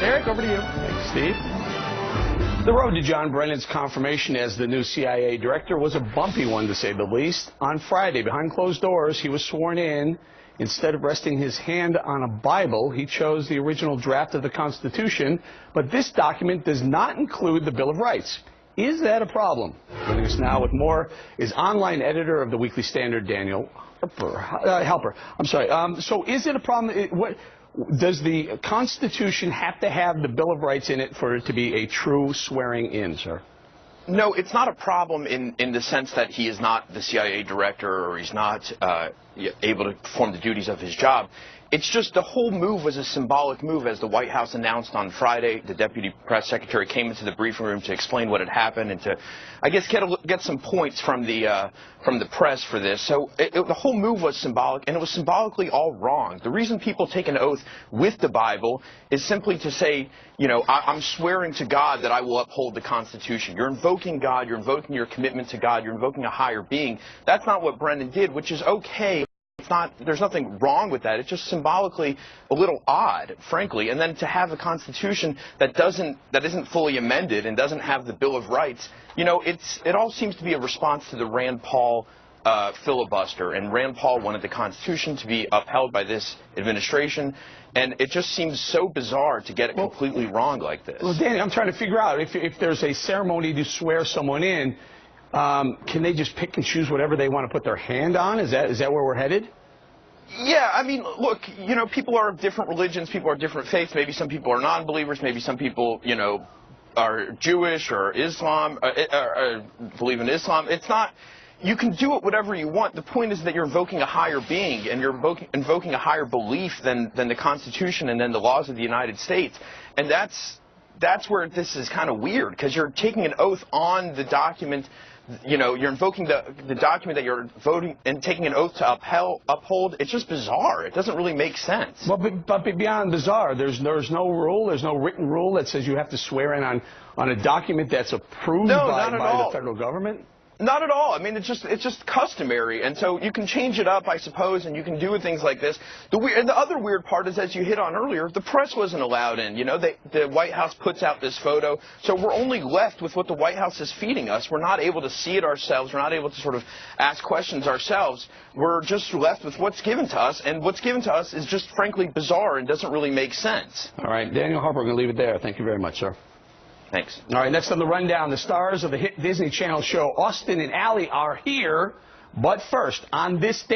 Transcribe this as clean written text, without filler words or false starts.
Eric, over to you. Thanks, Steve. The road to John Brennan's confirmation as the new CIA director was a bumpy one, to say the least. On Friday, behind closed doors, he was sworn in. Instead of resting his hand on a Bible, he chose the original draft of the Constitution, but this document does not include the Bill of Rights. Is that a problem? Joining us now with more is online editor of the Weekly Standard, Daniel Halper. I'm sorry. So is it a problem? Does the Constitution have to have the Bill of Rights in it for it to be a true swearing in, sir? No, it's not a problem in the sense that he is not the CIA director or he's not able to perform the duties of his job. It's just the whole move was a symbolic move. As the White House announced on Friday, the deputy press secretary came into the briefing room to explain what had happened and to, I guess, get some points from the press for this. So the whole move was symbolic, and it was symbolically all wrong. The reason people take an oath with the Bible is simply to say, you know, I'm swearing to God that I will uphold the Constitution. You're invoking God. You're invoking your commitment to God. You're invoking a higher being. That's not what Brennan did, which is okay. There's nothing wrong with that. It's just symbolically a little odd, frankly. And then to have a Constitution that isn't fully amended and doesn't have the Bill of Rights, you know, it all seems to be a response to the Rand Paul filibuster. And Rand Paul wanted the Constitution to be upheld by this administration. And it just seems so bizarre to get it completely wrong like this. Well, Danny, I'm trying to figure out if there's a ceremony to swear someone in, can they just pick and choose whatever they want to put their hand on? Is that where we're headed? Yeah, I mean, look, you know, people are of different religions, people are of different faiths. Maybe some people are non-believers, maybe some people, you know, are Jewish or Islam, or believe in Islam. It's not, you can do it whatever you want. The point is that you're invoking a higher being, and you're invoking a higher belief than the Constitution and then the laws of the United States. And that's where this is kind of weird, because you're taking an oath on the document. You know, you're invoking the document that you're voting and taking an oath to uphold. It's just bizarre. It doesn't really make sense. Well, but beyond bizarre, there's no rule, there's no written rule that says you have to swear in on a document that's approved by the federal government? Not at all. I mean, it's just customary, and so you can change it up, I suppose, and you can do things like this. The other weird part is, as you hit on earlier, the press wasn't allowed in. You know, the White House puts out this photo, so we're only left with what the White House is feeding us. We're not able to see it ourselves. We're not able to sort of ask questions ourselves. We're just left with what's given to us, and what's given to us is just frankly bizarre and doesn't really make sense. All right, Daniel Harper, we're going to leave it there. Thank you very much, sir. Thanks. All right, next on the rundown, the stars of the hit Disney Channel show Austin and Ally are here. But first, on this day.